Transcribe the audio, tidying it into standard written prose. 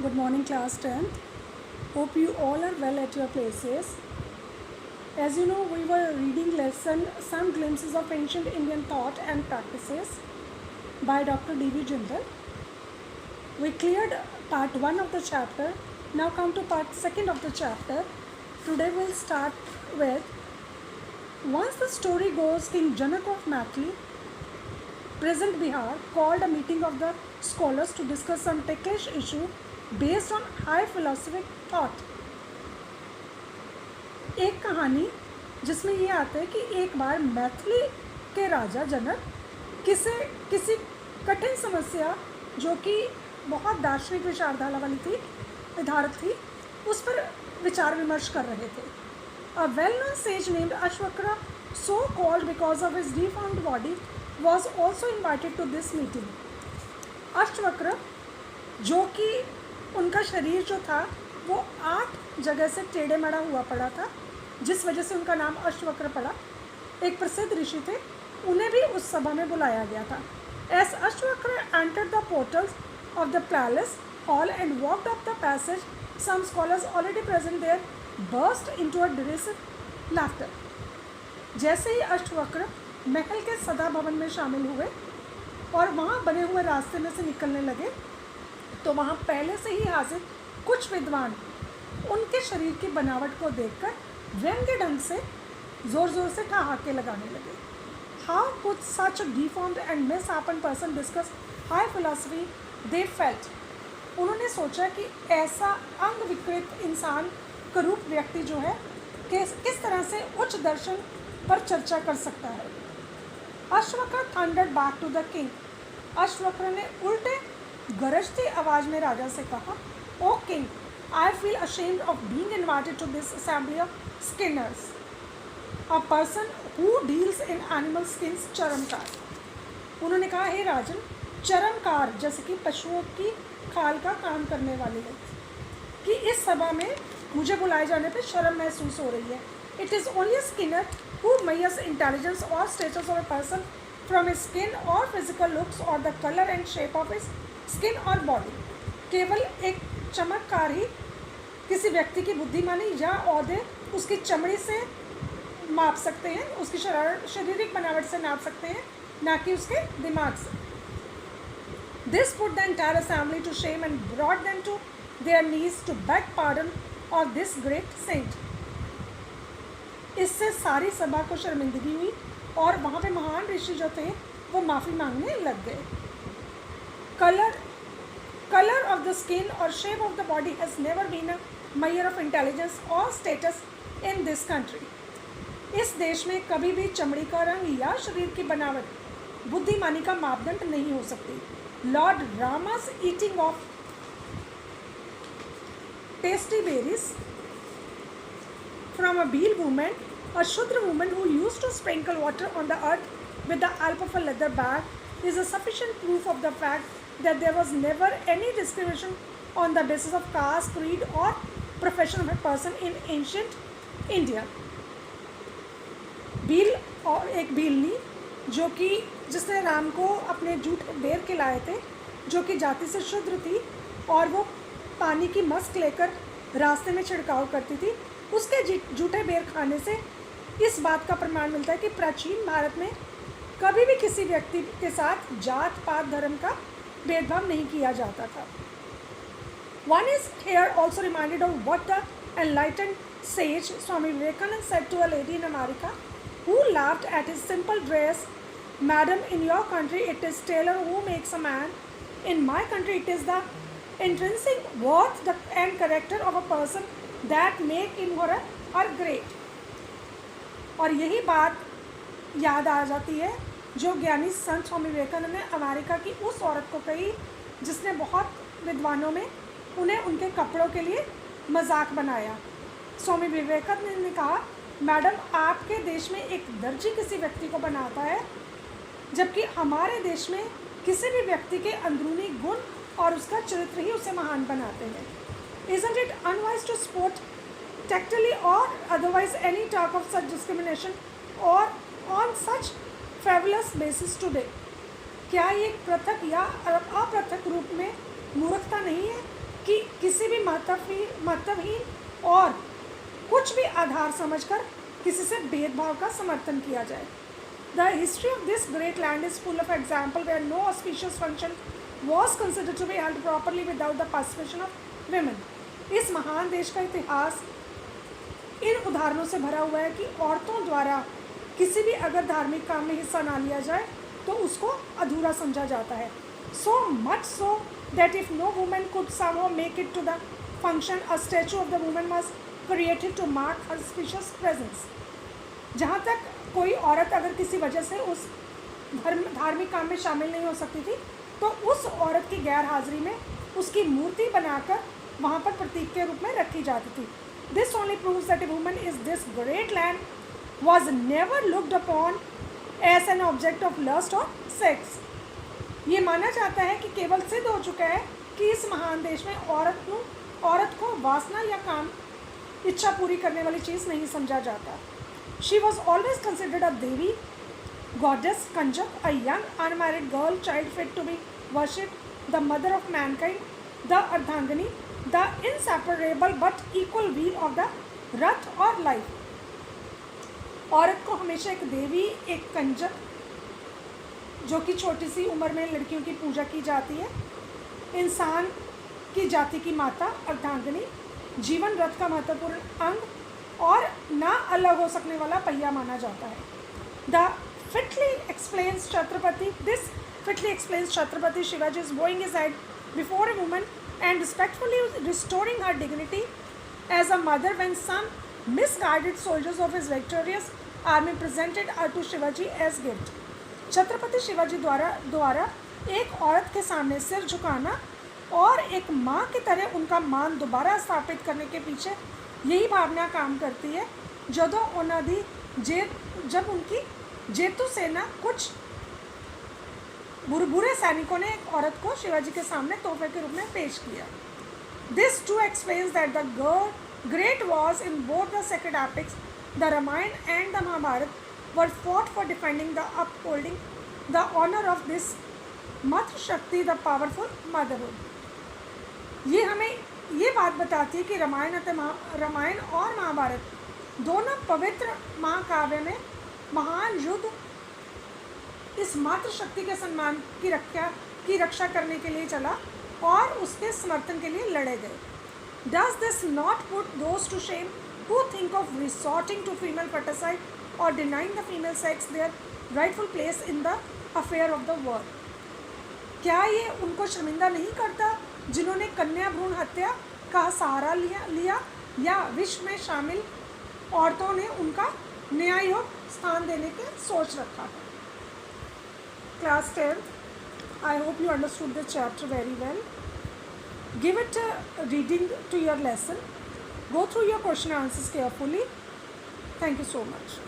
Good morning, class 10th. Hope you all are well at your places. As you know, we were reading lesson Some Glimpses of Ancient Indian Thought and Practices by Dr. D.V. Jindal. We cleared part 1 of the chapter. Now come to part 2 of the chapter. Today we'll start with once the story goes, King Janak of Mathili, present Bihar, called a meeting of the scholars to discuss some ticklish issue based on high philosophic thought. एक कहानी जिसमें ये आता है कि एक बार मैथिली के राजा जनक किसी कठिन समस्या जो कि बहुत दार्शनिक विचारधारा वाली थी निर्धारित थी उस पर विचार विमर्श कर रहे थे. A well-known sage named Ashwakra, so called because of his deformed body, was also invited to this meeting. अश्वक्र जो कि उनका शरीर जो था वो 8 जगह से टेढ़े मड़ा हुआ पड़ा था, जिस वजह से उनका नाम अश्वक्र पड़ा. एक प्रसिद्ध ऋषि थे, उन्हें भी उस सभा में बुलाया गया था. As Ashwakra entered the portals of the palace hall and walked up the passage, some scholars already present there burst into a derisive laughter. जैसे ही अश्वक्र महल के सदा भवन में शामिल हुए और वहाँ बने हुए रास्ते में से निकलने लगे तो वहाँ पहले से ही हाजिर कुछ विद्वान उनके शरीर की बनावट को देखकर व्यंग्य ढंग से ज़ोर ज़ोर से ठहाके लगाने लगे. How could such a deformed and misshapen person discuss high philosophy? They felt. उन्होंने सोचा कि ऐसा अंग विकृत इंसान करूप व्यक्ति जो है किस तरह से उच्च दर्शन पर चर्चा कर सकता है. Ashvakra thundered back to the king. Ashvakra ने उल्टे गरजती आवाज में राजा से कहा, oh king, I feel ashamed of being invited to this assembly of skinners, a person who deals in animal skins. चरमकार. उन्होंने कहा, हे राजन, चरमकार जैसे कि पशुओं की खाल का काम करने वाले हैं कि इस सभा में मुझे बुलाए जाने पर शर्म महसूस हो रही है. It is only a Skinner who measures intelligence or status of a person from his skin or physical looks or the color and shape of his skin or body. केवल एक चमत्कार ही किसी व्यक्ति की बुद्धिमानी या औहदे उसकी चमड़ी से माप सकते हैं, उसकी शारीरिक बनावट से नाप सकते हैं, ना कि उसके दिमाग से. This put the entire assembly to shame and brought them to their knees to beg pardon of this great saint. इससे सारी सभा को शर्मिंदगी हुई और वहाँ पे महान ऋषि जो थे वो माफ़ी मांगने लग गए. कलर ऑफ द स्किन और shape of the body has never been a major of intelligence और स्टेटस इन दिस कंट्री. इस देश में कभी भी चमड़ी का रंग या शरीर की बनावट बुद्धिमानी का मापदंड नहीं हो सकती. Lord रामास eating of tasty berries from a Bhil woman, a Shudra woman who used to sprinkle water on the earth with the help of a leather bag, is a sufficient proof of the fact that there was never any discrimination on the basis of caste, creed or profession of a person in ancient India. Bhil और एक भीलनी जो कि जिसने राम को अपने जूठे बेर के लाए थे, जो कि जाति से शूद्र थी और वो पानी की मस्क लेकर रास्ते में छिड़काव करती थी, उसके जूठे बेर खाने से इस बात का प्रमाण मिलता है कि प्राचीन भारत में कभी भी किसी व्यक्ति के साथ जात पात धर्म का भेदभाव नहीं किया जाता था. One is here also reminded of what the enlightened sage Swami Vivekananda said to a lady in America who laughed at his simple dress. Madam, in your country it is tailor who makes a man. In my country it is the intrinsic worth and character of a person that make him or her great. और यही बात याद आ जाती है जो ज्ञानी संत स्वामी विवेकानंद ने America की उस औरत को कही जिसने बहुत विद्वानों में उन्हें उनके कपड़ों के लिए मजाक बनाया. स्वामी विवेकानंद ने कहा, मैडम, आपके देश में एक दर्जी किसी व्यक्ति को बनाता है, जबकि हमारे देश में किसी भी व्यक्ति के अंदरूनी गुण और उसका चरित्र ही उसे महान बनाते हैं. Isn't it unwise to support tactily or otherwise any talk of such discrimination or on such frivolous basis today? क्या ये पृथक या अपृथक रूप में मूर्खता नहीं है कि महत्वहीन और कुछ भी आधार समझकर किसी से भेदभाव का समर्थन किया जाए। The history of this great land is full of examples where no auspicious function was considered to be held properly without the participation of women. इस महान देश का इतिहास इन उदाहरणों से भरा हुआ है कि औरतों द्वारा किसी भी अगर धार्मिक काम में हिस्सा ना लिया जाए तो उसको अधूरा समझा जाता है। So much so that if no woman could somehow make it to the function, a statue of the woman was created to mark her auspicious presence. जहाँ तक कोई औरत अगर किसी वजह से उस धार्मिक काम में शामिल नहीं हो सकती थी तो उस औरत की गैर हाजिरी में उसकी मूर्ति बनाकर वहाँ पर प्रतीक के रूप में रखी जाती थी। This only proves that a woman in this great land was never looked upon as an object of lust or sex. ये माना जाता है कि केवल सिद्ध हो चुका है कि इस महान देश में औरत को वासना या काम इच्छा पूरी करने वाली चीज़ नहीं समझा जाता। She was always considered a Devi, goddess, Kanjak, a young unmarried girl, child fit to be worshipped, the mother of mankind, the Ardhangani, the inseparable but equal wheel of the Rath or life. औरत को हमेशा एक देवी, एक कंजक, जो कि छोटी सी उम्र में लड़कियों की पूजा की जाती है, इंसान की जाति की माता अर्धांगिनी, जीवन रथ का महत्वपूर्ण अंग और ना अलग हो सकने वाला पहिया माना जाता है। This fitly explains Chhatrapati Shivaji's bowing his head before a woman and respectfully restoring her dignity as a mother when some misguided soldiers of his victorious army presented her to Shivaji as gift. Chhatrapati Shivaji द्वारा एक औरत के सामने सिर झुकाना और एक माँ की तरह उनका मान दोबारा स्थापित करने के पीछे यही भावना काम करती है। जब उनकी जेतु सेना कुछ बुरे सैनिकों ने एक औरत को शिवाजी के सामने तोहफे के रूप में पेश किया। This too explains that the great wars in both the sacred epics, the Ramayana and the Mahabharata, were fought for defending the upholding the honor of this Matra Shakti, the powerful motherhood. ये हमें ये बात बताती है कि रामायण और महाभारत दोनों पवित्र महाकाव्य में महान युद्ध इस मातृ शक्ति के सम्मान की रक्षा करने के लिए चला और उसके समर्थन के लिए लड़े गए। Does this not put those to shame who think of resorting to female fratricide or denying the female sex their rightful place in the affair of the world? क्या ये उनको शर्मिंदा नहीं करता जिन्होंने कन्या भ्रूण हत्या का सहारा लिया या विश्व में शामिल औरतों ने उनका न्याययोग्य स्थान देने के सोच रखा है। Class 10th, I hope you understood the chapter very well. Give it a reading to your lesson. Go through your question answers carefully. Thank you so much.